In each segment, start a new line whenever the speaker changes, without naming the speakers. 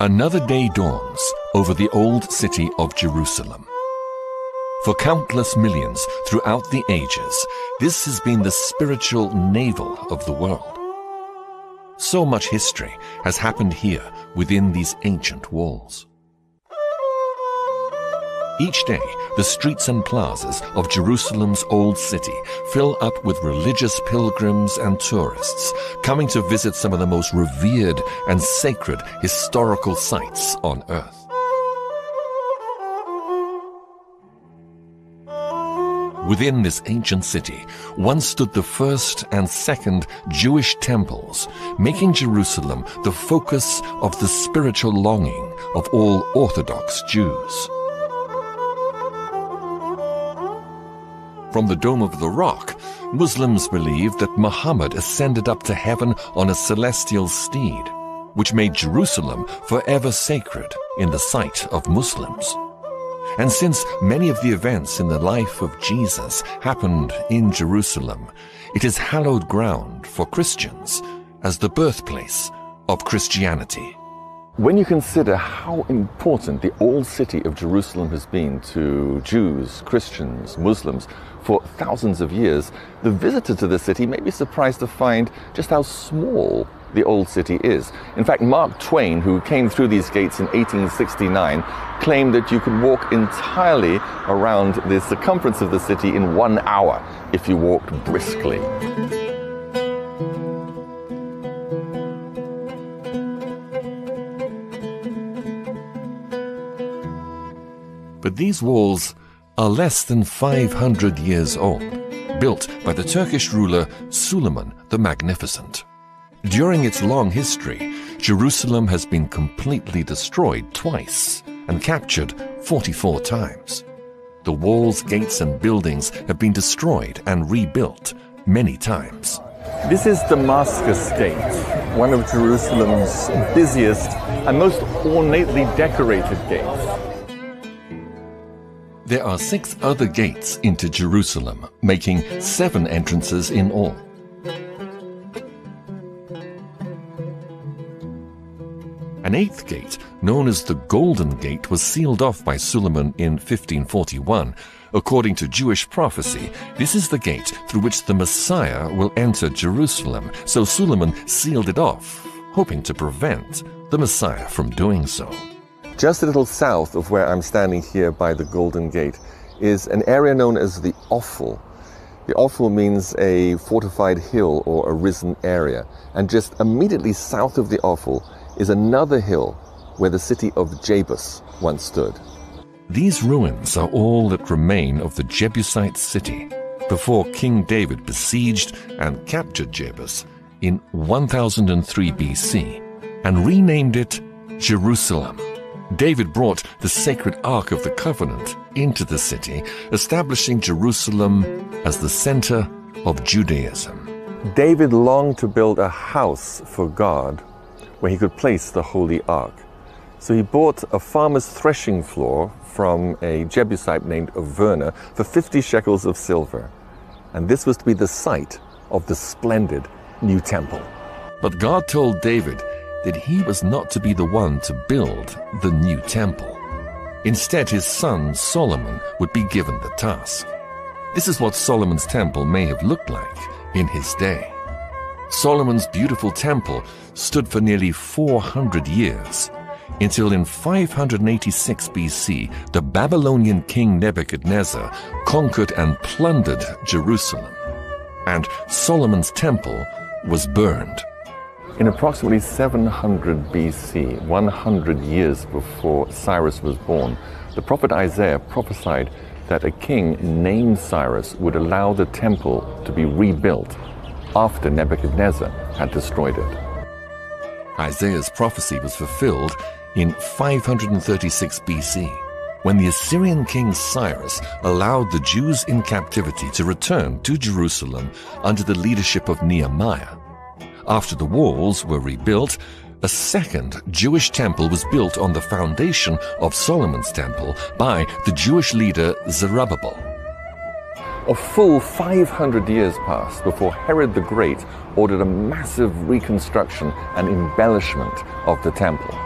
Another day dawns over the old city of Jerusalem. For countless millions throughout the ages, this has been the spiritual navel of the world. So much history has happened here within these ancient walls. Each day, the streets and plazas of Jerusalem's old city fill up with religious pilgrims and tourists coming to visit some of the most revered and sacred historical sites on earth. Within this ancient city once stood the first and second Jewish temples, making Jerusalem the focus of the spiritual longing of all Orthodox Jews. From the Dome of the Rock, Muslims believe that Muhammad ascended up to heaven on a celestial steed, which made Jerusalem forever sacred in the sight of Muslims. And since many of the events in the life of Jesus happened in Jerusalem, it is hallowed ground for Christians as the birthplace of Christianity.
When you consider how important the old city of Jerusalem has been to Jews, Christians, Muslims for thousands of years, the visitor to the city may be surprised to find just how small the old city is. In fact, Mark Twain, who came through these gates in 1869, claimed that you could walk entirely around the circumference of the city in 1 hour if you walked briskly.
But these walls are less than 500 years old, built by the Turkish ruler Suleiman the Magnificent. During its long history, Jerusalem has been completely destroyed twice and captured 44 times. The walls, gates, and buildings have been destroyed and rebuilt many times.
This is Damascus Gate, one of Jerusalem's busiest and most ornately decorated gates.
There are 6 other gates into Jerusalem, making 7 entrances in all. An 8th gate, known as the Golden Gate, was sealed off by Suleiman in 1541. According to Jewish prophecy, this is the gate through which the Messiah will enter Jerusalem, so Suleiman sealed it off, hoping to prevent the Messiah from doing so.
Just a little south of where I'm standing here by the Golden Gate is an area known as the Offal. The Offal means a fortified hill or a risen area. And just immediately south of the Offal is another hill where the city of Jebus once stood.
These ruins are all that remain of the Jebusite city before King David besieged and captured Jebus in 1003 BC and renamed it Jerusalem. David brought the sacred Ark of the Covenant into the city, establishing Jerusalem as the center of Judaism.
David longed to build a house for God where he could place the Holy Ark. So he bought a farmer's threshing floor from a Jebusite named Averna for 50 shekels of silver. And this was to be the site of the splendid new temple.
But God told David that he was not to be the one to build the new temple. Instead, his son Solomon would be given the task. This is what Solomon's temple may have looked like in his day. Solomon's beautiful temple stood for nearly 400 years, until in 586 BC, the Babylonian king Nebuchadnezzar conquered and plundered Jerusalem, and Solomon's temple was burned.
In approximately 700 BC, 100 years before Cyrus was born, the prophet Isaiah prophesied that a king named Cyrus would allow the temple to be rebuilt after Nebuchadnezzar had destroyed it.
Isaiah's prophecy was fulfilled in 536 BC, when the Assyrian king Cyrus allowed the Jews in captivity to return to Jerusalem under the leadership of Nehemiah. After the walls were rebuilt, a second Jewish temple was built on the foundation of Solomon's temple by the Jewish leader Zerubbabel.
A full 500 years passed before Herod the Great ordered a massive reconstruction and embellishment of the temple.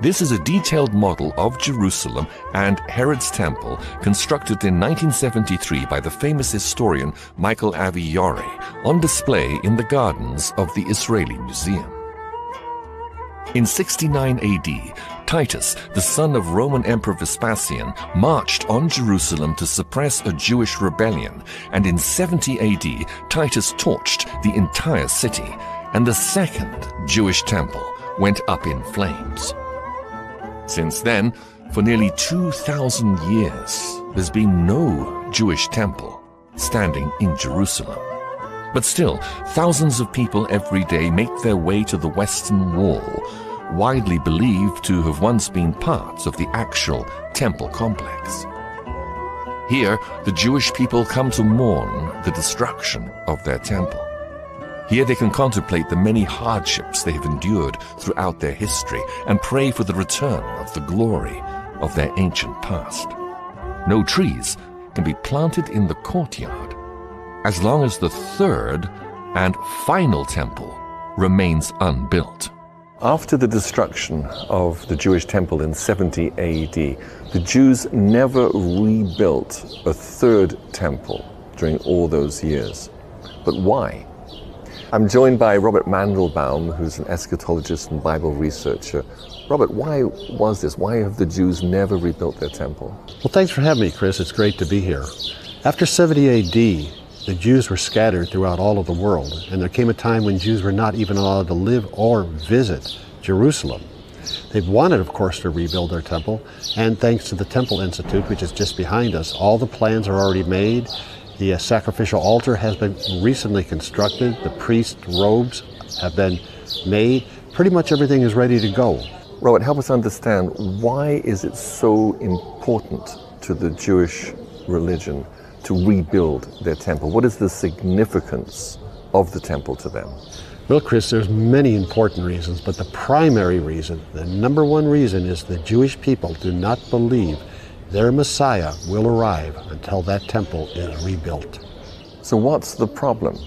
This is a detailed model of Jerusalem and Herod's temple constructed in 1973 by the famous historian Michael Avi-Yore, on display in the gardens of the Israeli Museum. In 69 AD, Titus, the son of Roman Emperor Vespasian, marched on Jerusalem to suppress a Jewish rebellion, and in 70 AD, Titus torched the entire city, and the second Jewish temple went up in flames. Since then, for nearly 2,000 years, there's been no Jewish temple standing in Jerusalem. But still, thousands of people every day make their way to the Western Wall, widely believed to have once been part of the actual temple complex. Here, the Jewish people come to mourn the destruction of their temple. Here they can contemplate the many hardships they have endured throughout their history and pray for the return of the glory of their ancient past. No trees can be planted in the courtyard as long as the third and final temple remains unbuilt.
After the destruction of the Jewish temple in 70 AD, the Jews never rebuilt a third temple during all those years. But why? I'm joined by Robert Mandelbaum, who's an eschatologist and Bible researcher. Robert, why was this? Why have the Jews never rebuilt their temple?
Well, thanks for having me, Chris. It's great to be here. After 70 AD, the Jews were scattered throughout all of the world, and there came a time when Jews were not even allowed to live or visit Jerusalem. They wanted, of course, to rebuild their temple, and thanks to the Temple Institute, which is just behind us, all the plans are already made. The sacrificial altar has been recently constructed. The priest robes have been made. Pretty much everything is ready to go.
Robert, help us understand, why is it so important to the Jewish religion to rebuild their temple? What is the significance of the temple to them?
Well, Chris, there's many important reasons, but the primary reason, the number one reason, is the Jewish people do not believe their Messiah will arrive until that temple is rebuilt.
So what's the problem?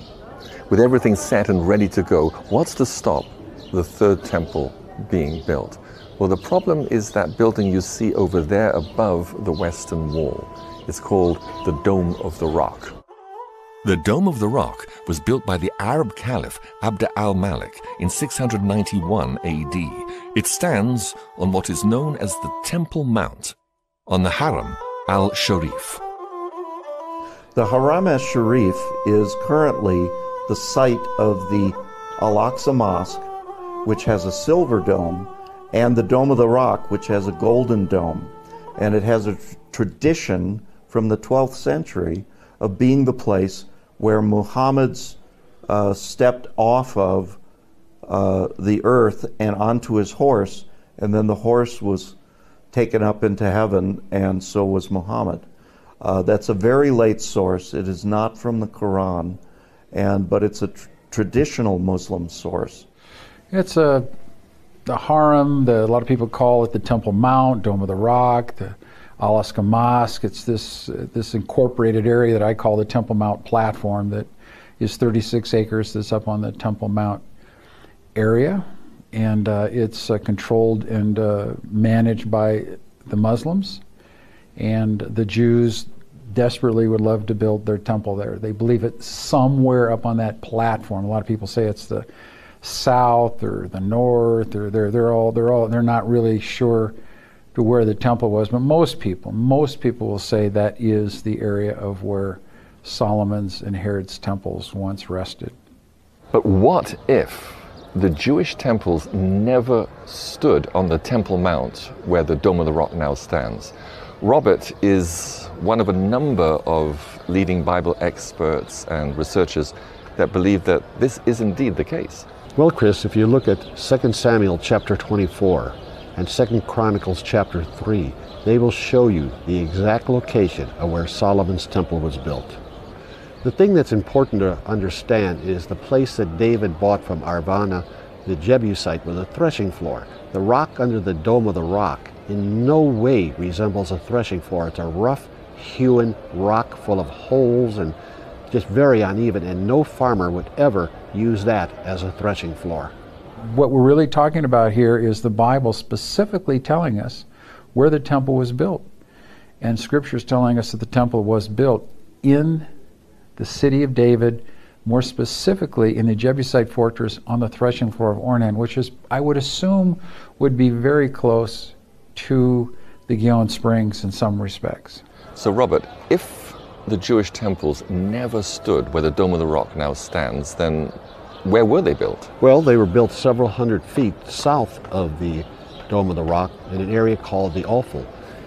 With everything set and ready to go, what's to stop the third temple being built? Well, the problem is that building you see over there above the Western Wall. It's called the Dome of the Rock.
The Dome of the Rock was built by the Arab Caliph Abd al-Malik in 691 AD. It stands on what is known as the Temple Mount, on the Haram al-Sharif.
The Haram al-Sharif is currently the site of the Al-Aqsa Mosque, which has a silver dome, and the Dome of the Rock, which has a golden dome. And it has a tradition from the 12th century of being the place where Muhammad's stepped off of the earth and onto his horse, and then the horse was taken up into heaven, and so was Muhammad. That's a very late source. It is not from the Quran, but it's a traditional Muslim source.
It's the Haram. A lot of people call it the Temple Mount, Dome of the Rock, the Al-Aqsa Mosque. It's this incorporated area that I call the Temple Mount platform that is 36 acres that's up on the Temple Mount area. And it's controlled and managed by the Muslims. And the Jews desperately would love to build their temple there. They believe it's somewhere up on that platform. A lot of people say it's the south or the north, or they're not really sure to where the temple was. But most people will say that is the area of where Solomon's and Herod's temples once rested.
But what if the Jewish temples never stood on the Temple Mount where the Dome of the Rock now stands? Robert is one of a number of leading Bible experts and researchers that believe that this is indeed the case.
Well, Chris, if you look at 2 Samuel chapter 24 and 2 Chronicles chapter 3, they will show you the exact location of where Solomon's temple was built. The thing that's important to understand is the place that David bought from Arvana, the Jebusite, was a threshing floor. The rock under the Dome of the Rock in no way resembles a threshing floor. It's a rough-hewn rock full of holes and just very uneven, and no farmer would ever use that as a threshing floor.
What we're really talking about here is the Bible specifically telling us where the temple was built. And Scripture is telling us that the temple was built in the city of David, more specifically in the Jebusite fortress on the threshing floor of Ornan, which is, I would assume, would be very close to the Gihon Springs in some respects.
So Robert, if the Jewish temples never stood where the Dome of the Rock now stands, then where were they built?
Well, they were built several hundred feet south of the Dome of the Rock in an area called the Ophel.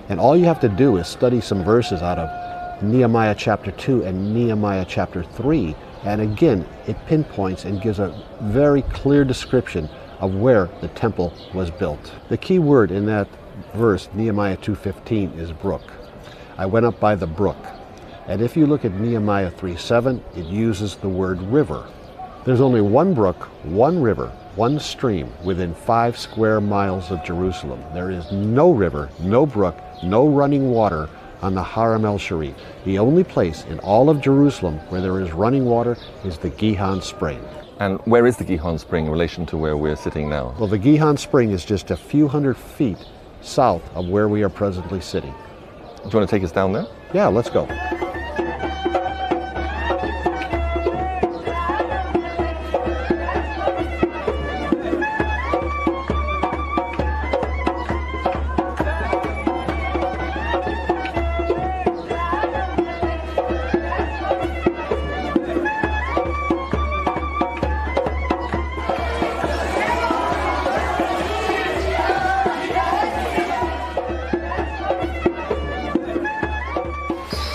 And all you have to do is study some verses out of Nehemiah chapter 2 and Nehemiah chapter 3. And again, it pinpoints and gives a very clear description of where the temple was built. The key word in that verse, Nehemiah 2:15, is brook. I went up by the brook. And if you look at Nehemiah 3:7, it uses the word river. There's only one brook, one river, one stream within 5 square miles of Jerusalem. There is no river, no brook, no running water on the Haram el-Sharif. The only place in all of Jerusalem where there is running water is the Gihon Spring.
And where is the Gihon Spring in relation to where we're sitting now?
Well, the Gihon Spring is just a few hundred feet south of where we are presently sitting.
Do you want to take us down there?
Yeah, let's go.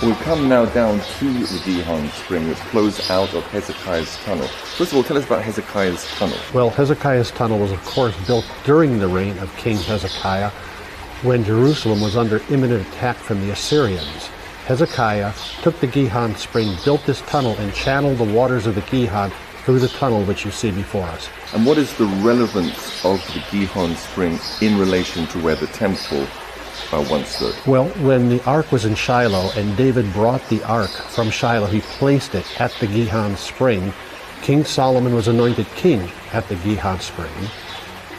We come now down to the Gihon Spring, which flows out of Hezekiah's tunnel. First of all, tell us about Hezekiah's tunnel.
Well, Hezekiah's tunnel was, of course, built during the reign of King Hezekiah, when Jerusalem was under imminent attack from the Assyrians. Hezekiah took the Gihon Spring, built this tunnel, and channeled the waters of the Gihon through the tunnel which you see before us.
And what is the relevance of the Gihon Spring in relation to where the temple once stood?
Well, when the ark was in Shiloh and David brought the ark from Shiloh, he placed it at the Gihon Spring. King Solomon was anointed king at the Gihon Spring.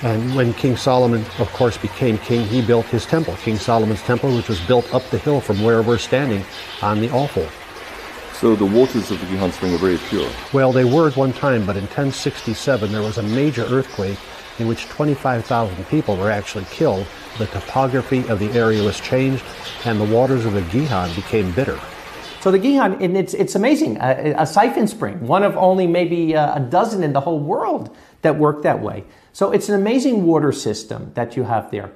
And when King Solomon, of course, became king, he built his temple, King Solomon's temple, which was built up the hill from where we're standing on the Ophel.
So the waters of the Gihon Spring are very pure?
Well, they were at one time, but in 1067 there was a major earthquake in which 25,000 people were actually killed. The topography of the area was changed, and the waters of the Gihon became bitter.
So the Gihon, and it's amazing, a siphon spring, one of only maybe a dozen in the whole world that work that way. So it's an amazing water system that you have there.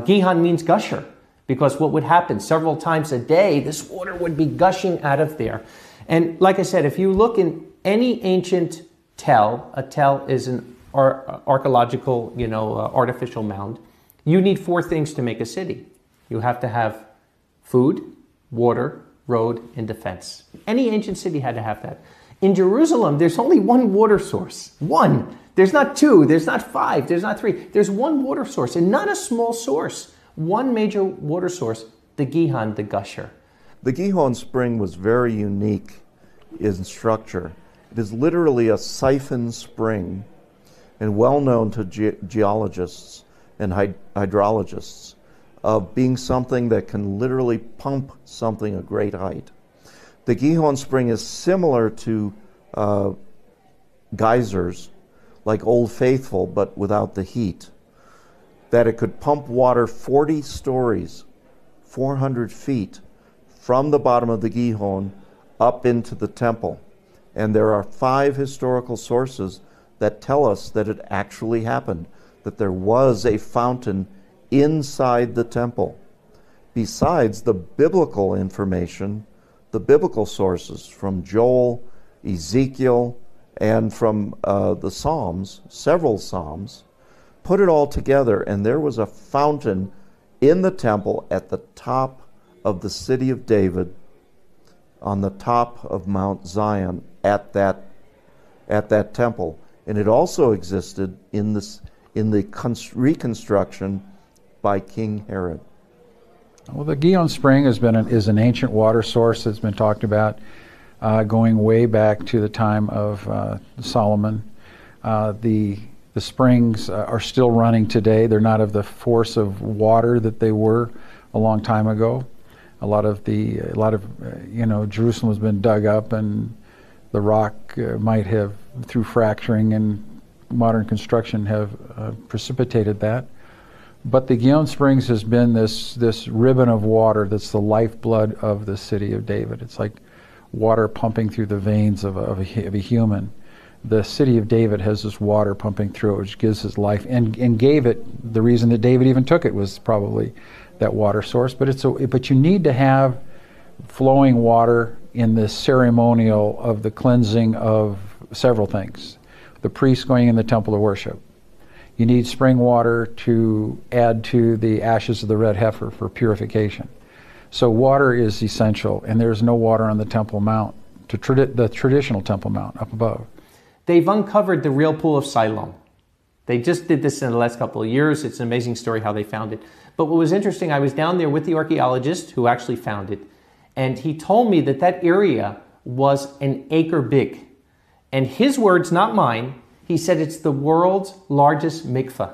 Gihon means gusher, because what would happen several times a day, this water would be gushing out of there. And like I said, if you look in any ancient tell, a tell is an archaeological, artificial mound. You need 4 things to make a city. You have to have food, water, road, and defense. Any ancient city had to have that. In Jerusalem, there's only one water source. One. There's not 2, there's not 5, there's not 3. There's one water source, and not a small source. One major water source, the Gihon, the gusher.
The Gihon Spring was very unique in structure. It is literally a siphon spring, and well known to geologists and hydrologists of being something that can literally pump something a great height. The Gihon Spring is similar to geysers, like Old Faithful, but without the heat. That it could pump water 40 stories, 400 feet, from the bottom of the Gihon up into the temple. And there are 5 historical sources that tell us that it actually happened, that there was a fountain inside the temple. Besides the biblical information, the biblical sources from Joel, Ezekiel, and from the Psalms, several Psalms, put it all together, and there was a fountain in the temple at the top of the city of David, on the top of Mount Zion, at that temple. And it also existed in the reconstruction by King Herod.
Well, the Gihon Spring is an ancient water source that's been talked about going way back to the time of Solomon. The The springs are still running today. They're not of the force of water that they were a long time ago. A lot of Jerusalem has been dug up, and the rock might have, through fracturing and modern construction, have precipitated that. But the Gihon Springs has been this ribbon of water that's the lifeblood of the city of David. It's like water pumping through the veins of a human. The city of David has this water pumping through it, which gives his life, and gave it. The reason that David even took it was probably that water source. But you need to have flowing water in the ceremonial of the cleansing of several things. The priests going in the temple to worship. You need spring water to add to the ashes of the red heifer for purification. So water is essential, and there's no water on the Temple Mount, the traditional Temple Mount up above.
They've uncovered the real pool of Siloam. They just did this in the last couple of years. It's an amazing story how they found it. But what was interesting, I was down there with the archaeologist who actually found it, and he told me that that area was an acre big. And his words, not mine, he said it's the world's largest mikveh.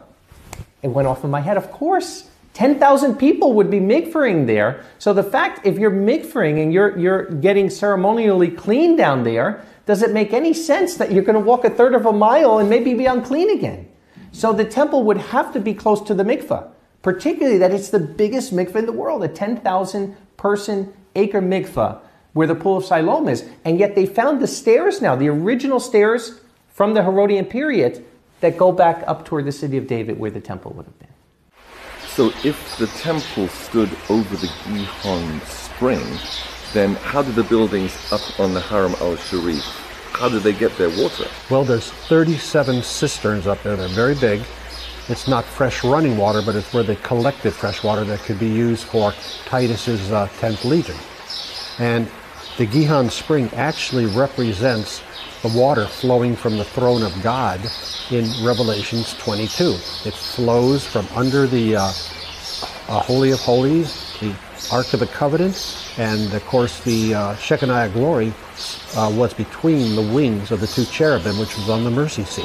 It went off in my head. Of course, 10,000 people would be mikvehing there. So the fact, if you're mikvehing and you're getting ceremonially clean down there, does it make any sense that you're going to walk a third of a mile and maybe be unclean again? So the temple would have to be close to the mikveh, particularly that it's the biggest mikveh in the world, a 10,000 person acre mikveh where the pool of Siloam is. And yet they found the stairs now, the original stairs from the Herodian period that go back up toward the city of David where the temple would have been.
So if the temple stood over the Gihon spring, then how did the buildings up on the Haram al-Sharif, how did they get their water?
Well, there's 37 cisterns up there. They're very big. It's not fresh running water, but it's where they collected fresh water that could be used for Titus's 10th Legion. And the Gihon spring actually represents the water flowing from the throne of God in Revelations 22. It flows from under the Holy of Holies, the Ark of the Covenant, and of course the Shekinah glory was between the wings of the two cherubim, which was on the mercy seat.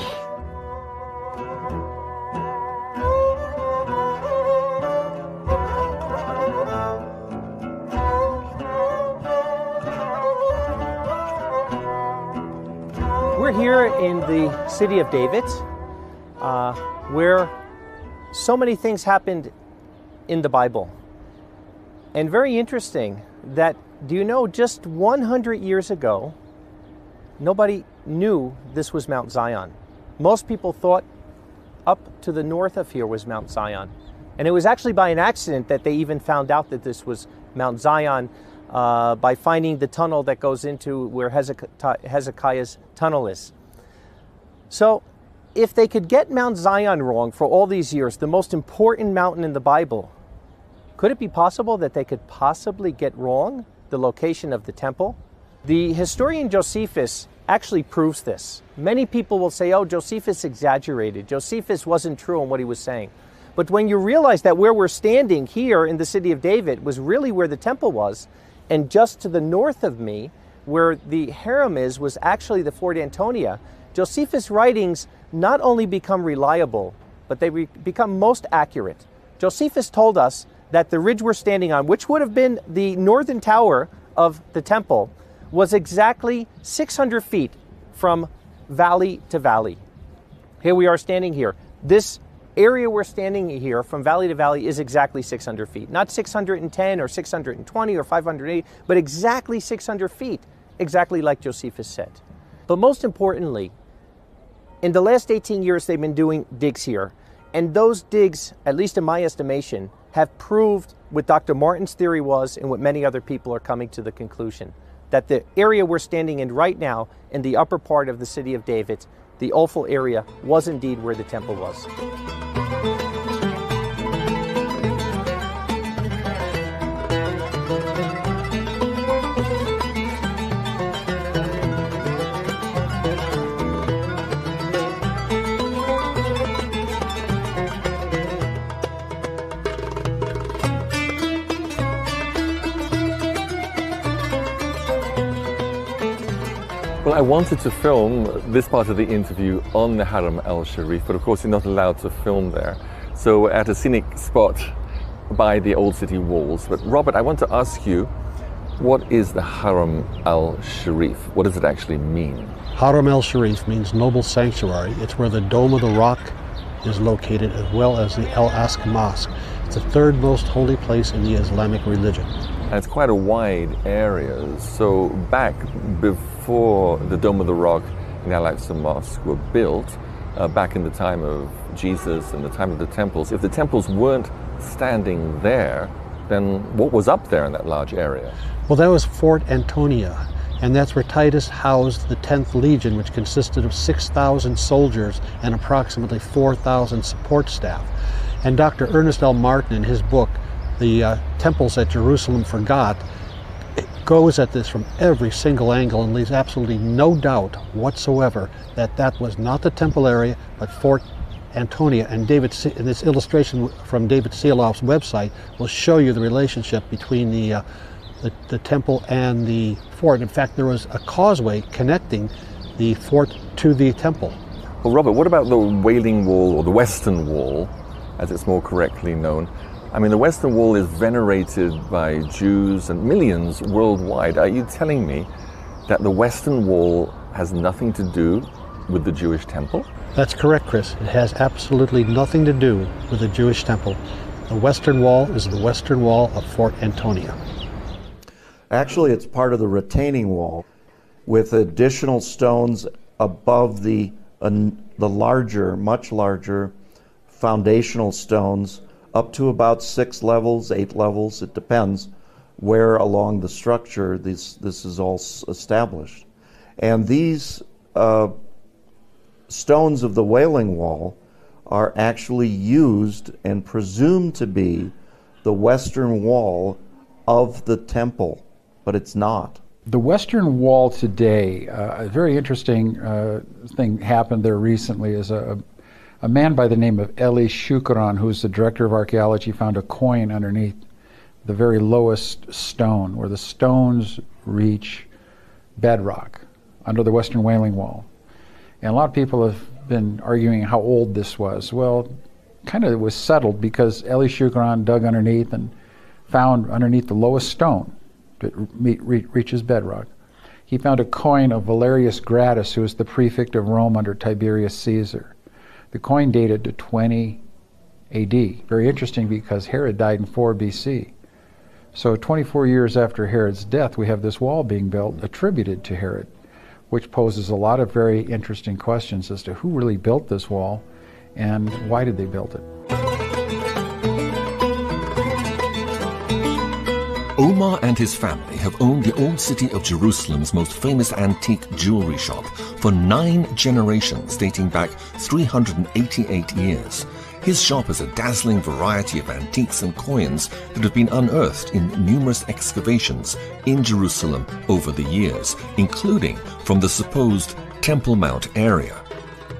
We're here in the city of David, where so many things happened in the Bible. And very interesting that, do you know, just 100 years ago, nobody knew this was Mount Zion. Most people thought up to the north of here was Mount Zion. And it was actually by an accident that they even found out that this was Mount Zion by finding the tunnel that goes into where Hezekiah's tunnel is. So if they could get Mount Zion wrong for all these years, the most important mountain in the Bible, could it be possible that they could possibly get wrong the location of the temple? The historian Josephus actually proves this. Many people will say, oh, Josephus exaggerated. Josephus wasn't true in what he was saying. But when you realize that where we're standing here in the city of David was really where the temple was, and just to the north of me, where the harem is, was actually the Fort Antonia, Josephus' writings not only become reliable, but they become most accurate. Josephus told us that the ridge we're standing on, which would have been the northern tower of the temple, was exactly 600 feet from valley to valley. Here we are standing here. This area we're standing here from valley to valley is exactly 600 feet. Not 610 or 620 or 580, but exactly 600 feet, exactly like Josephus said. But most importantly, in the last 18 years they've been doing digs here. And those digs, at least in my estimation, have proved what Dr. Martin's theory was and what many other people are coming to the conclusion, that the area we're standing in right now in the upper part of the city of David, the Ophel area, was indeed where the temple was.
Well, I wanted to film this part of the interview on the Haram al-Sharif, but of course you're not allowed to film there. So we're at a scenic spot by the old city walls. But Robert, I want to ask you, what is the Haram al-Sharif? What does it actually mean?
Haram al-Sharif means noble sanctuary. It's where the Dome of the Rock is located, as well as the Al-Aqsa Mosque. It's the third most holy place in the Islamic religion.
And it's quite a wide area. So back before the Dome of the Rock and the Al-Aqsa Mosque were built, back in the time of Jesus and the time of the temples, if the temples weren't standing there, then what was up there in that large area?
Well, that was Fort Antonia, and that's where Titus housed the 10th Legion, which consisted of 6,000 soldiers and approximately 4,000 support staff. And Dr. Ernest L. Martin, in his book, The Temples that Jerusalem Forgot, it goes at this from every single angle and leaves absolutely no doubt whatsoever that that was not the temple area, but Fort Antonia. And this illustration from David Seeloff's website will show you the relationship between the temple and the fort. In fact, there was a causeway connecting the fort to the temple.
Well, Robert, what about the Wailing Wall, or the Western Wall, as it's more correctly known? I mean, the Western Wall is venerated by Jews and millions worldwide. Are you telling me that the Western Wall has nothing to do with the Jewish temple?
That's correct, Chris. It has absolutely nothing to do with the Jewish temple. The Western Wall is the Western Wall of Fort Antonia.
Actually, it's part of the retaining wall with additional stones above the larger, much larger foundational stones up to about 6 levels, 8 levels. It depends where along the structure this is all established. And these stones of the Wailing Wall are actually used and presumed to be the Western Wall of the temple, but it's not.
The Western Wall today, a very interesting thing happened there recently is a man by the name of Eli Shukran, who's the director of archaeology, found a coin underneath the very lowest stone, where the stones reach bedrock under the Western Wailing Wall. And a lot of people have been arguing how old this was. Well, kind of it was settled because Eli Shukran dug underneath and found underneath the lowest stone that reaches bedrock. He found a coin of Valerius Gratus, who was the prefect of Rome under Tiberius Caesar. The coin dated to 20 AD. Very interesting because Herod died in 4 BC. So 24 years after Herod's death, we have this wall being built attributed to Herod, which poses a lot of very interesting questions as to who really built this wall and why did they build it.
Omar and his family have owned the old city of Jerusalem's most famous antique jewelry shop for 9 generations, dating back 388 years. His shop has a dazzling variety of antiques and coins that have been unearthed in numerous excavations in Jerusalem over the years, including from the supposed Temple Mount area.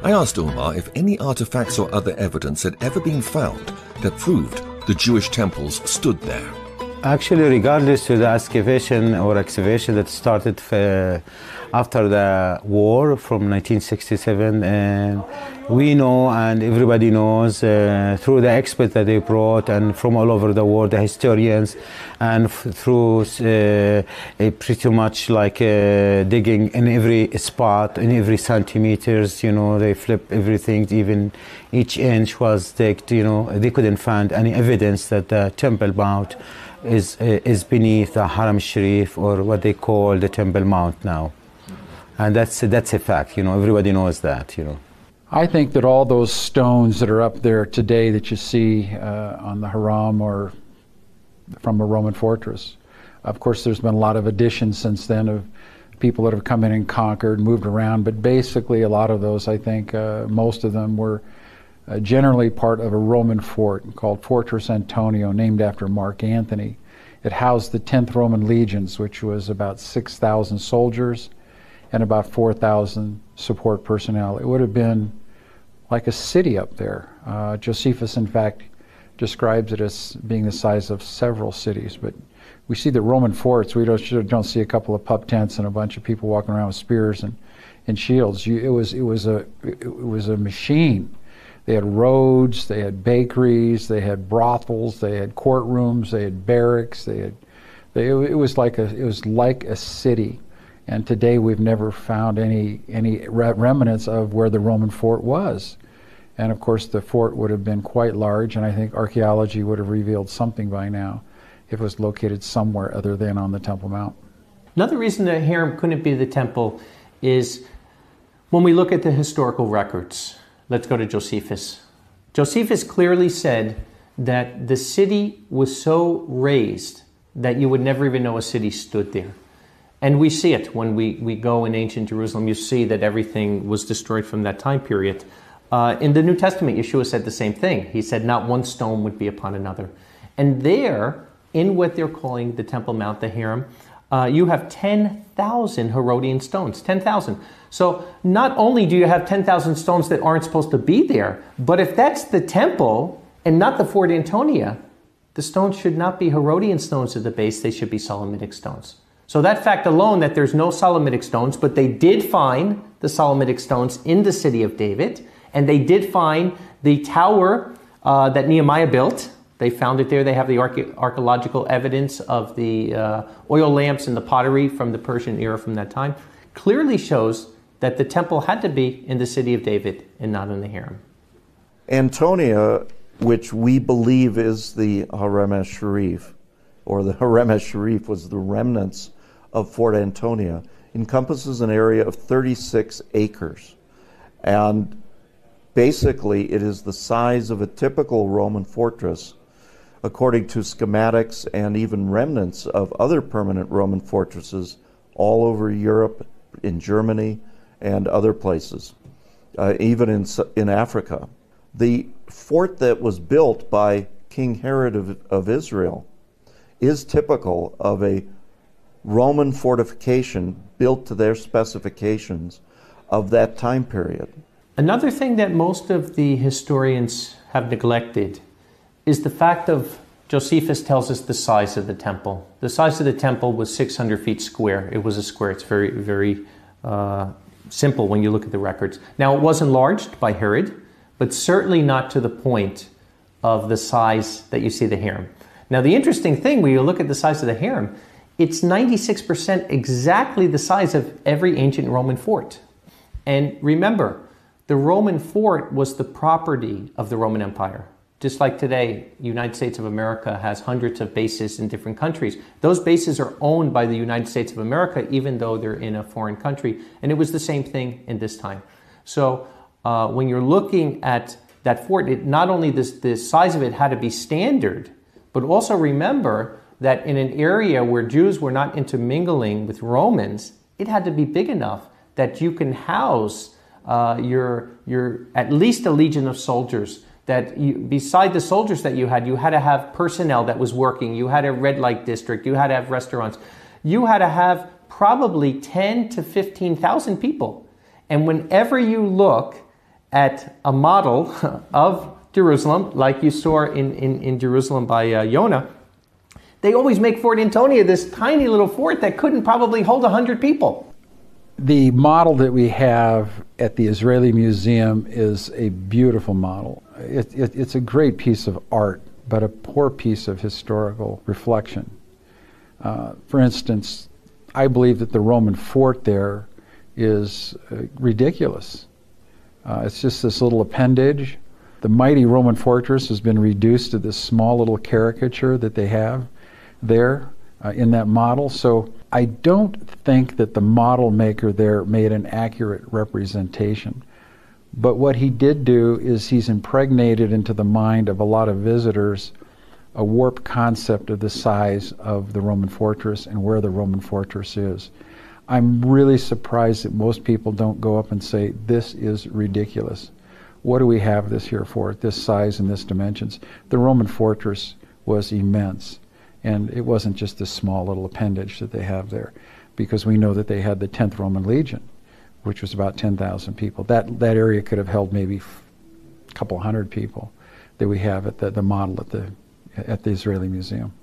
I asked Omar if any artifacts or other evidence had ever been found that proved the Jewish temples stood there.
Actually, regardless to the excavation that started after the war from 1967, and we know and everybody knows through the experts that they brought and from all over the world, the historians, and through pretty much like digging in every spot, in every centimeters, you know, they flip everything, even each inch was digged, you know, they couldn't find any evidence that the Temple Mount is beneath the Haram Sharif, or what they call the Temple Mount now. And that's a fact, you know, everybody knows that, you know.
I think that all those stones that are up there today that you see on the Haram or from a Roman fortress, of course there's been a lot of additions since then of people that have come in and conquered, moved around, but basically a lot of those, I think most of them were generally part of a Roman fort called Fortress Antonio, named after Mark Antony. It housed the 10th Roman legions, which was about 6,000 soldiers and about 4,000 support personnel. It would have been like a city up there. Josephus, in fact, describes it as being the size of several cities, but we see the Roman forts. We don't see a couple of pup tents and a bunch of people walking around with spears and shields. It was a machine. They had roads, they had bakeries, they had brothels, they had courtrooms, they had barracks. It was like a city. And today we've never found any remnants of where the Roman fort was. And of course the fort would have been quite large, and I think archaeology would have revealed something by now if it was located somewhere other than on the Temple Mount.
Another reason the harem couldn't be the temple is when we look at the historical records. Let's go to Josephus. Josephus clearly said that the city was so raised that you would never even know a city stood there. And we see it when we go in ancient Jerusalem. You see that everything was destroyed from that time period. In the New Testament, Yeshua said the same thing. He said not one stone would be upon another. And there, in what they're calling the Temple Mount, the harem, you have 10,000 Herodian stones, 10,000. So not only do you have 10,000 stones that aren't supposed to be there, but if that's the temple and not the Fort Antonia, the stones should not be Herodian stones at the base, they should be Solomonic stones. So that fact alone, that there's no Solomonic stones, but they did find the Solomonic stones in the city of David, and they did find the tower that Nehemiah built. They found it there. They have the archaeological evidence of the oil lamps and the pottery from the Persian era from that time. Clearly shows that the temple had to be in the city of David and not in the harem.
Antonia, which we believe is the Harem Sharif, or the Harem Sharif was the remnants of Fort Antonia, encompasses an area of 36 acres. And basically, it is the size of a typical Roman fortress, according to schematics and even remnants of other permanent Roman fortresses all over Europe, in Germany, and other places, even in Africa. The fort that was built by King Herod of Israel is typical of a Roman fortification built to their specifications of that time period.
Another thing that most of the historians have neglected is the fact of, Josephus tells us the size of the temple. The size of the temple was 600 feet square. It was a square. It's very, very simple when you look at the records. Now, it was enlarged by Herod, but certainly not to the point of the size that you see the harem. Now, the interesting thing, when you look at the size of the harem, it's 96% exactly the size of every ancient Roman fort. And remember, the Roman fort was the property of the Roman Empire. Just like today, United States of America has hundreds of bases in different countries. Those bases are owned by the United States of America, even though they're in a foreign country. And it was the same thing in this time. So when you're looking at that fort, not only the size of it had to be standard, but also remember that in an area where Jews were not intermingling with Romans, it had to be big enough that you can house your at least a legion of soldiers. That beside the soldiers that you had to have personnel that was working. You had a red light district. You had to have restaurants. You had to have probably 10 to 15,000 people. And whenever you look at a model of Jerusalem, like you saw in Jerusalem by Yonah, they always make Fort Antonia this tiny little fort that couldn't probably hold 100 people.
The model that we have at the Israeli Museum is a beautiful model. It's a great piece of art, but a poor piece of historical reflection. For instance, I believe that the Roman fort there is ridiculous. It's just this little appendage. The mighty Roman fortress has been reduced to this small little caricature that they have there in that model. So I don't think that the model maker there made an accurate representation. But what he did do is he's impregnated into the mind of a lot of visitors a warped concept of the size of the Roman fortress and where the Roman fortress is. I'm really surprised that most people don't go up and say, this is ridiculous. What do we have this here for, at this size and this dimensions? The Roman fortress was immense. And it wasn't just this small little appendage that they have there, because we know that they had the 10th Roman Legion, which was about 10,000 people. That area could have held maybe a couple hundred people that we have at the model at the Israeli Museum.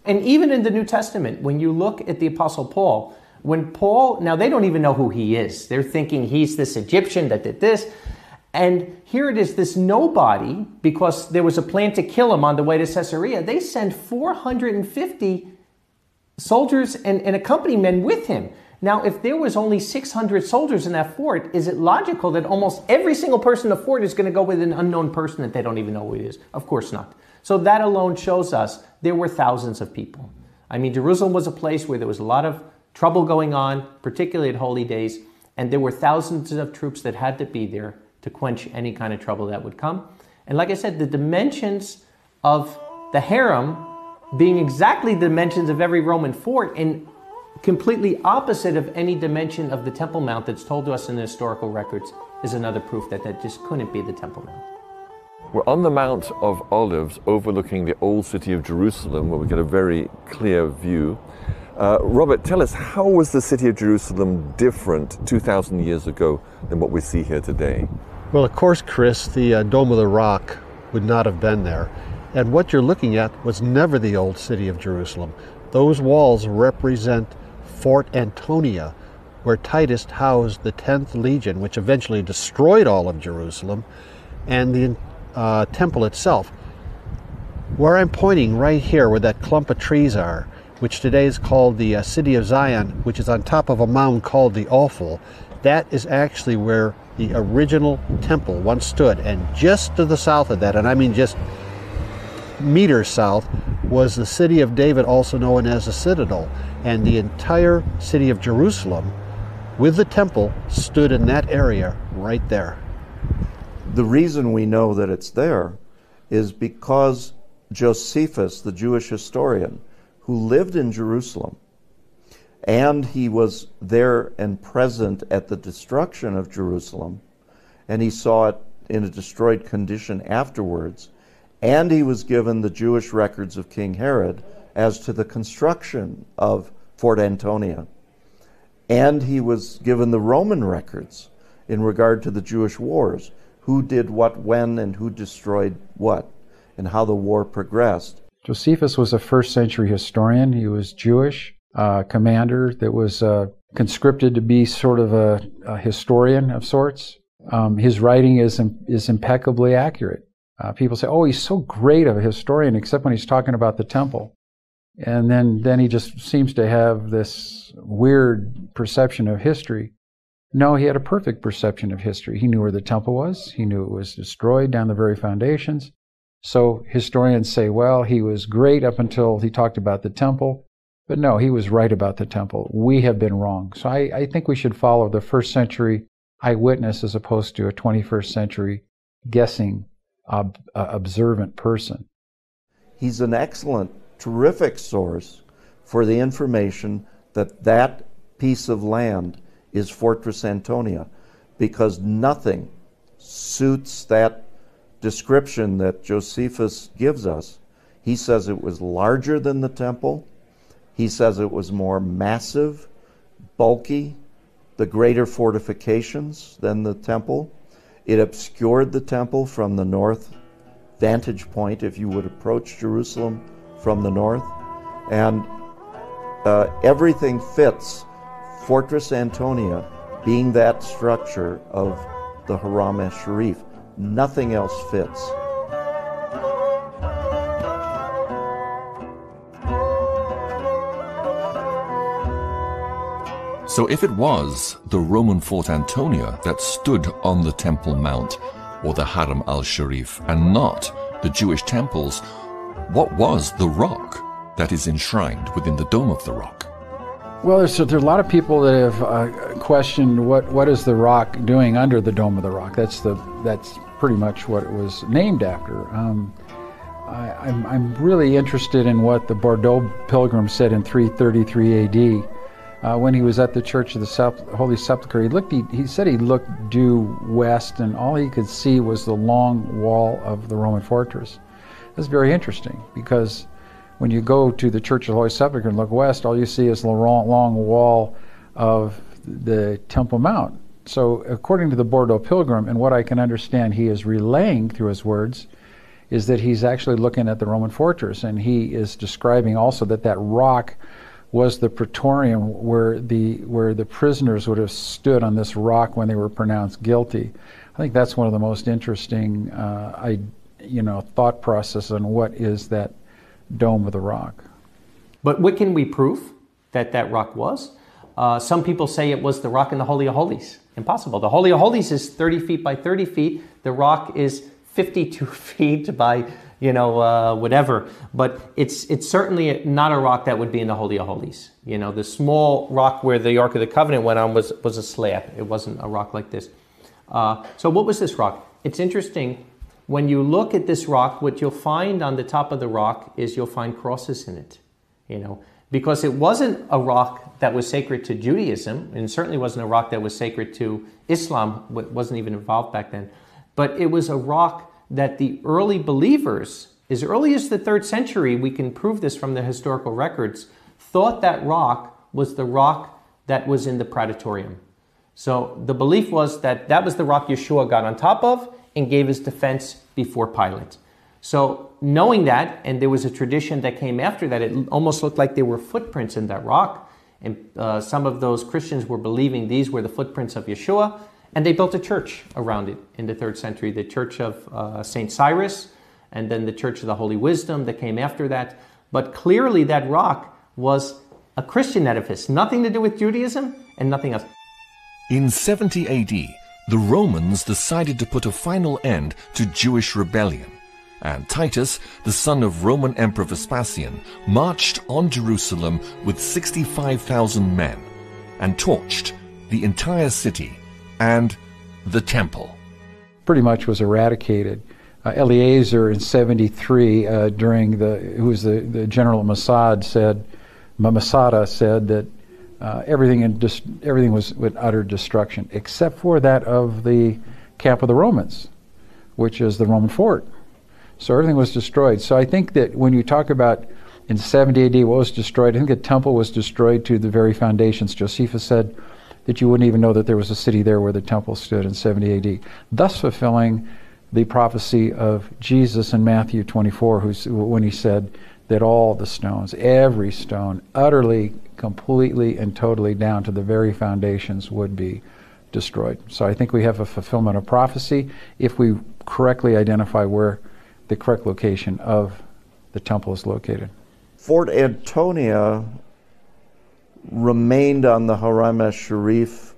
And even in the New Testament, when you look at the Apostle Paul, now they don't even know who he is. They're thinking he's this Egyptian that did this. And here it is, this nobody, because there was a plan to kill him on the way to Caesarea. They send 450 soldiers and accompaniment with him. Now, if there was only 600 soldiers in that fort, is it logical that almost every single person in the fort is going to go with an unknown person that they don't even know who it is? Of course not. So that alone shows us there were thousands of people. I mean, Jerusalem was a place where there was a lot of trouble going on, particularly at holy days, and there were thousands of troops that had to be there to quench any kind of trouble that would come. And like I said, the dimensions of the harem being exactly the dimensions of every Roman fort and completely opposite of any dimension of the Temple Mount that's told to us in the historical records is another proof that that just couldn't be the Temple Mount.
We're on the Mount of Olives overlooking the old city of Jerusalem, where we get a very clear view. Robert, tell us, how was the city of Jerusalem different 2,000 years ago than what we see here today?
Well, of course, Chris, the Dome of the Rock would not have been there. And what you're looking at was never the old city of Jerusalem. Those walls represent Fort Antonia, where Titus housed the 10th Legion, which eventually destroyed all of Jerusalem, and the temple itself. Where I'm pointing right here, where that clump of trees are, which today is called the City of Zion, which is on top of a mound called the Ophel, that is actually where the original temple once stood. And just to the south of that, and I mean just meters south, was the city of David, also known as the Citadel. And the entire city of Jerusalem, with the temple, stood in that area right there.
The reason we know that it's there is because Josephus, the Jewish historian, who lived in Jerusalem, and he was there and present at the destruction of Jerusalem, and he saw it in a destroyed condition afterwards, and he was given the Jewish records of King Herod as to the construction of Fort Antonia, and he was given the Roman records in regard to the Jewish wars, who did what when and who destroyed what, and how the war progressed.
Josephus was a first century historian. He was Jewish, commander that was conscripted to be sort of a historian of sorts. His writing is impeccably accurate. People say, oh, he's so great of a historian, except when he's talking about the temple. And then he just seems to have this weird perception of history. No, he had a perfect perception of history. He knew where the temple was. He knew it was destroyed down the very foundations. So historians say, well, he was great up until he talked about the temple. But no, he was right about the temple. We have been wrong. So I think we should follow the first century eyewitness as opposed to a 21st century guessing, observant person.
He's an excellent, terrific source for the information that that piece of land is Fortress Antonia, because nothing suits that description that Josephus gives us. He says it was larger than the temple. He says it was more massive, bulky, the greater fortifications than the temple. It obscured the temple from the north vantage point if you would approach Jerusalem from the north. And everything fits Fortress Antonia being that structure of the Haram Sharif. Nothing else fits.
So if it was the Roman Fort Antonia that stood on the Temple Mount, or the Haram al-Sharif, and not the Jewish temples, what was the rock that is enshrined within the Dome of the Rock?
Well, there's a lot of people that have questioned what is the rock doing under the Dome of the Rock. That's pretty much what it was named after. I'm really interested in what the Bordeaux pilgrim said in 333 A.D. When he was at the Church of the Holy Sepulchre. He said he looked due west, and all he could see was the long wall of the Roman fortress. That's very interesting, because when you go to the Church of the Holy Sepulchre and look west, all you see is the long wall of the Temple Mount. So according to the Bordeaux pilgrim, and what I can understand he is relaying through his words, is that he's actually looking at the Roman fortress, and he is describing also that that rock was the praetorium where the prisoners would have stood on this rock when they were pronounced guilty. I think that's one of the most interesting thought process on what is that Dome of the Rock.
But what can we prove that that rock was? Some people say it was the rock in the Holy of Holies. Impossible. The Holy of Holies is 30 feet by 30 feet. The rock is 52 feet by, whatever. But it's certainly not a rock that would be in the Holy of Holies. The small rock where the Ark of the Covenant went on was a slab. It wasn't a rock like this. So what was this rock? It's interesting. When you look at this rock, what you'll find on the top of the rock is you'll find crosses in it. Because it wasn't a rock that was sacred to Judaism, and certainly wasn't a rock that was sacred to Islam, wasn't even involved back then. But it was a rock that the early believers, as early as the 3rd century, we can prove this from the historical records, thought that rock was the rock that was in the Praetorium. So the belief was that that was the rock Yeshua got on top of and gave his defense before Pilate. So knowing that, and there was a tradition that came after that, it almost looked like there were footprints in that rock. And some of those Christians were believing these were the footprints of Yeshua. And they built a church around it in the 3rd century, the Church of St. Cyrus, and then the Church of the Holy Wisdom that came after that. But clearly that rock was a Christian edifice, nothing to do with Judaism and nothing else.
In 70 AD, the Romans decided to put a final end to Jewish rebellion, and Titus, the son of Roman Emperor Vespasian, marched on Jerusalem with 65,000 men and torched the entire city and the temple.
Pretty much was eradicated. Eleazar in 73, who was the general of Masada, said that everything was with utter destruction, except for that of the camp of the Romans, which is the Roman fort. So everything was destroyed. So I think that when you talk about in 70 AD what was destroyed, I think the temple was destroyed to the very foundations. Josephus said that you wouldn't even know that there was a city there where the temple stood in 70 AD, thus fulfilling the prophecy of Jesus in Matthew 24, when he said that all the stones, every stone, utterly, completely, and totally down to the very foundations would be destroyed. So I think we have a fulfillment of prophecy if we correctly identify where the correct location of the temple is located.
Fort Antonia remained on the Haram Sharif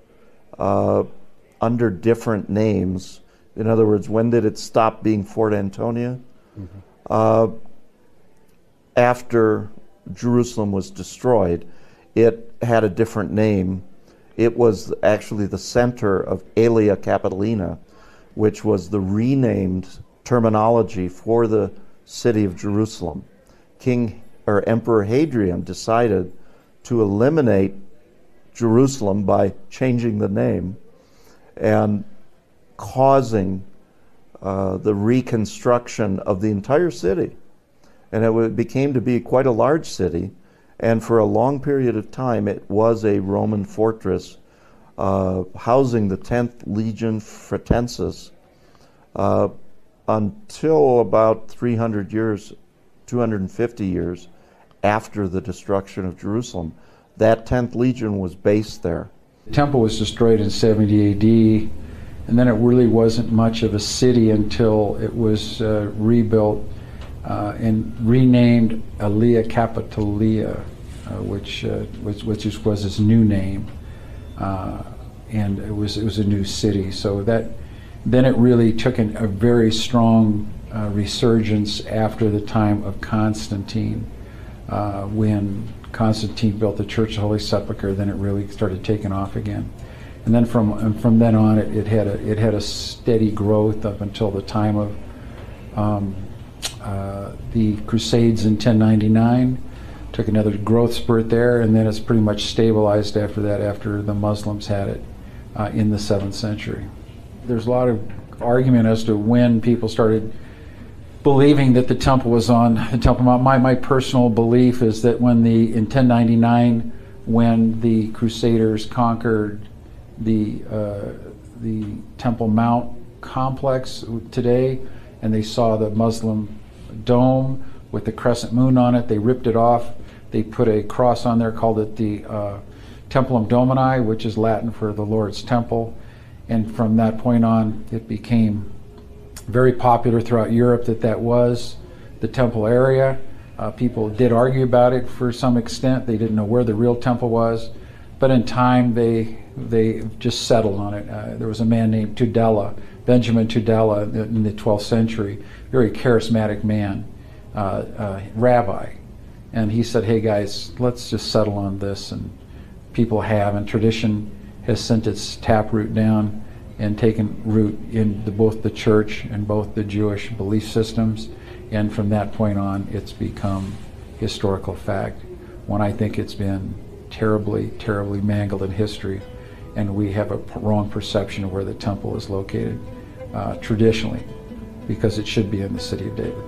under different names. In other words, when did it stop being Fort Antonia? Mm-hmm. After Jerusalem was destroyed, it had a different name. It was actually the center of Aelia Capitolina, which was the renamed terminology for the city of Jerusalem. Emperor Hadrian decided to eliminate Jerusalem by changing the name and causing the reconstruction of the entire city. And it became to be quite a large city, and for a long period of time it was a Roman fortress housing the 10th Legion Fretensis until about 250 years after the destruction of Jerusalem. That 10th Legion was based there.
The temple was destroyed in 70 AD, and then it really wasn't much of a city until it was rebuilt and renamed Aelia Capitolia, which was its new name, and it was a new city. So then it really took a very strong resurgence after the time of Constantine, when Constantine built the Church of the Holy Sepulchre. Then it really started taking off again, and then from then on it had a steady growth up until the time of the Crusades in 1099. Took another growth spurt there, and then it's pretty much stabilized after that, after the Muslims had it in the 7th century. There's a lot of argument as to when people started believing that the temple was on the Temple Mount. My personal belief is that in 1099, when the Crusaders conquered the Temple Mount complex today, and they saw the Muslim dome with the crescent moon on it. They ripped it off. They put a cross on there, called it the Templum Domini, which is Latin for the Lord's Temple. And from that point on, it became very popular throughout Europe that was the temple area. People did argue about it for some extent. They didn't know where the real temple was. But in time, they just settled on it. There was a man named Tudela, Benjamin Tudela, in the 12th century, very charismatic man, rabbi. And he said, hey guys, let's just settle on this. And people have, and tradition has sent its taproot down and taken root in both the church and both the Jewish belief systems. And from that point on, it's become historical fact. When I think it's been terribly, terribly mangled in history, and we have a wrong perception of where the temple is located traditionally, because it should be in the city of David.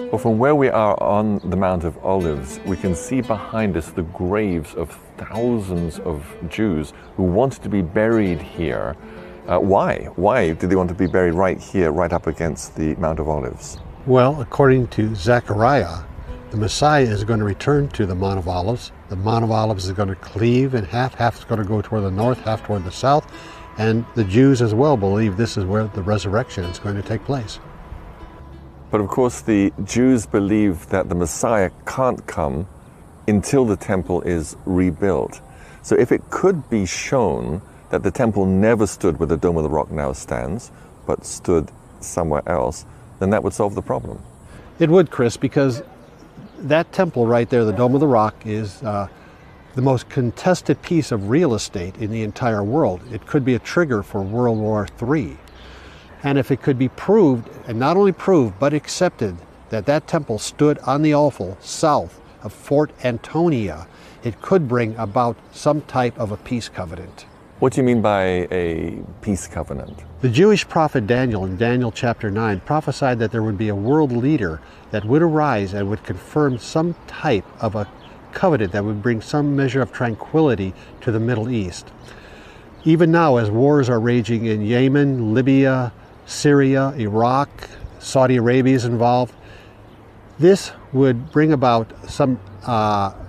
Well, from where we are on the Mount of Olives, we can see behind us the graves of thousands of Jews who wanted to be buried here. Why? Why did they want to be buried right here, right up against the Mount of Olives?
Well, according to Zechariah, the Messiah is going to return to the Mount of Olives. The Mount of Olives is going to cleave in half. Half is going to go toward the north, half toward the south. And the Jews as well believe this is where the resurrection is going to take place.
But of course, the Jews believe that the Messiah can't come until the temple is rebuilt. So if it could be shown that the temple never stood where the Dome of the Rock now stands, but stood somewhere else, then that would solve the problem.
It would, Chris, because that temple right there, the Dome of the Rock, is the most contested piece of real estate in the entire world. It could be a trigger for World War III. And if it could be proved, and not only proved, but accepted, that that temple stood on the offal south of Fort Antonia, it could bring about some type of a peace covenant.
What do you mean by a peace covenant?
The Jewish prophet Daniel, in Daniel chapter 9, prophesied that there would be a world leader that would arise and would confirm some type of a covenant that would bring some measure of tranquility to the Middle East. Even now, as wars are raging in Yemen, Libya, Syria, Iraq, Saudi Arabia is involved, this would bring about some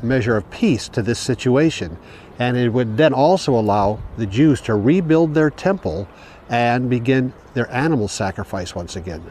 measure of peace to this situation. And it would then also allow the Jews to rebuild their temple and begin their animal sacrifice once again.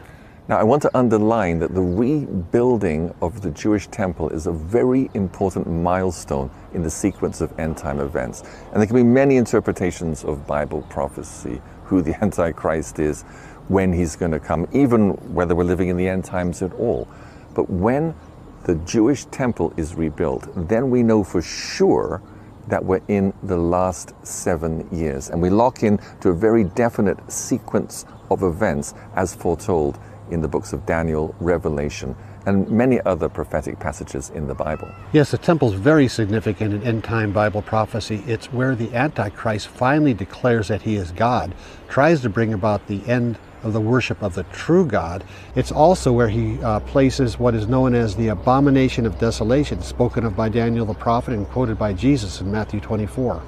Now, I want to underline that the rebuilding of the Jewish temple is a very important milestone in the sequence of end-time events. And there can be many interpretations of Bible prophecy, who the Antichrist is, when he's going to come, even whether we're living in the end times at all. But when the Jewish temple is rebuilt, then we know for sure that we're in the last 7 years. And we lock in to a very definite sequence of events as foretold in the books of Daniel, Revelation, and many other prophetic passages in the Bible.
Yes, the temple's very significant in end-time Bible prophecy. It's where the Antichrist finally declares that he is God, tries to bring about the end of the worship of the true God. It's also where he places what is known as the abomination of desolation, spoken of by Daniel the prophet and quoted by Jesus in Matthew 24.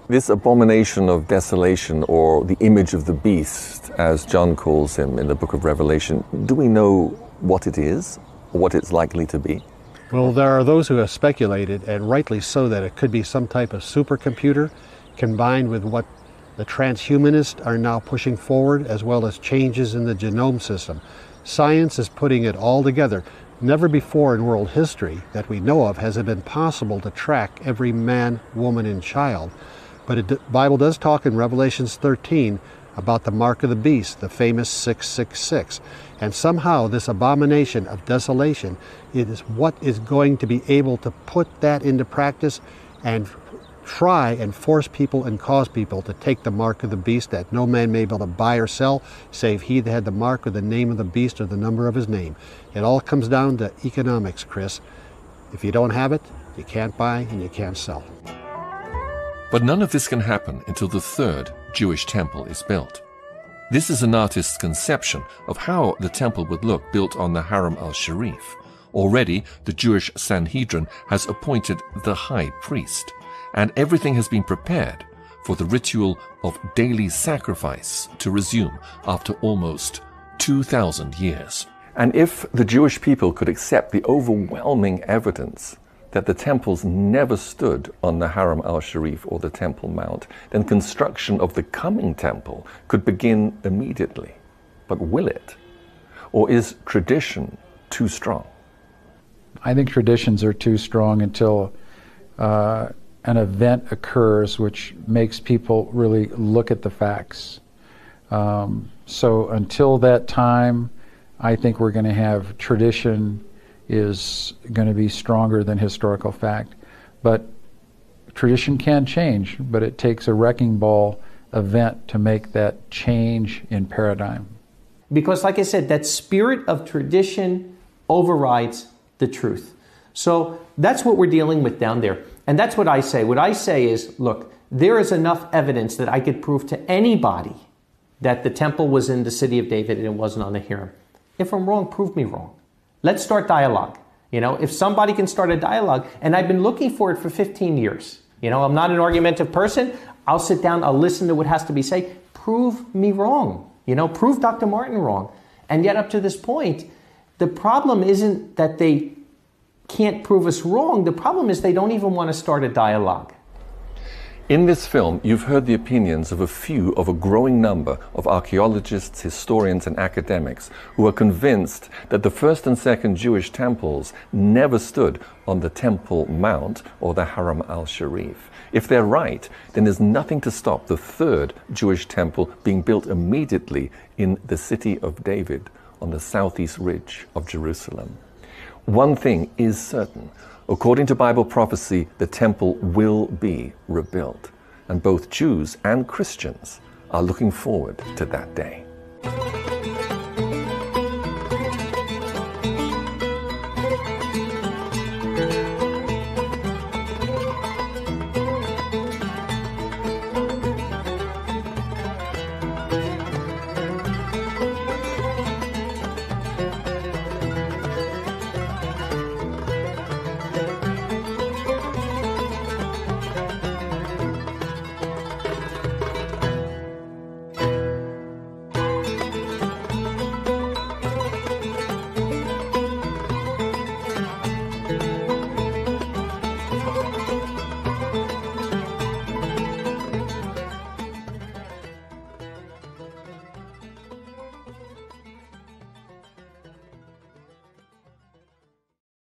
This abomination of desolation, or the image of the beast, as John calls him in the book of Revelation, do we know what it is, or what it's likely to be?
Well, there are those who have speculated, and rightly so, that it could be some type of supercomputer combined with what the transhumanists are now pushing forward, as well as changes in the genome system. Science is putting it all together. Never before in world history that we know of has it been possible to track every man, woman, and child. But the Bible does talk in Revelations 13 about the mark of the beast, the famous 666. And somehow this abomination of desolation, it is what is going to be able to put that into practice and try and force people and cause people to take the mark of the beast, that no man may be able to buy or sell, save he that had the mark or the name of the beast or the number of his name. It all comes down to economics, Chris. If you don't have it, you can't buy and you can't sell.
But none of this can happen until the third Jewish temple is built. This is an artist's conception of how the temple would look built on the Haram al-Sharif. Already, the Jewish Sanhedrin has appointed the high priest, and everything has been prepared for the ritual of daily sacrifice to resume after almost 2,000 years.
And if the Jewish people could accept the overwhelming evidence that the temples never stood on the Haram al-Sharif or the Temple Mount, then construction of the coming temple could begin immediately. But will it? Or is tradition too strong?
I think traditions are too strong until an event occurs which makes people really look at the facts. So until that time, I think we're going to have tradition is going to be stronger than historical fact. But tradition can change, but it takes a wrecking ball event to make that change in paradigm.
Because like I said, that spirit of tradition overrides the truth. So that's what we're dealing with down there. And that's what I say. What I say is, look, there is enough evidence that I could prove to anybody that the temple was in the city of David and it wasn't on the Hiram. If I'm wrong, prove me wrong. Let's start dialogue. You know, if somebody can start a dialogue, and I've been looking for it for 15 years. You know, I'm not an argumentative person. I'll sit down, I'll listen to what has to be said. Prove me wrong. You know, prove Dr. Martin wrong. And yet up to this point, the problem isn't that they can't prove us wrong. The problem is they don't even want to start a dialogue.
In this film, you've heard the opinions of a few of a growing number of archaeologists, historians, and academics who are convinced that the first and second Jewish temples never stood on the Temple Mount or the Haram al-Sharif. If they're right, then there's nothing to stop the third Jewish temple being built immediately in the city of David on the southeast ridge of Jerusalem. One thing is certain. According to Bible prophecy, the temple will be rebuilt, and both Jews and Christians are looking forward to that day.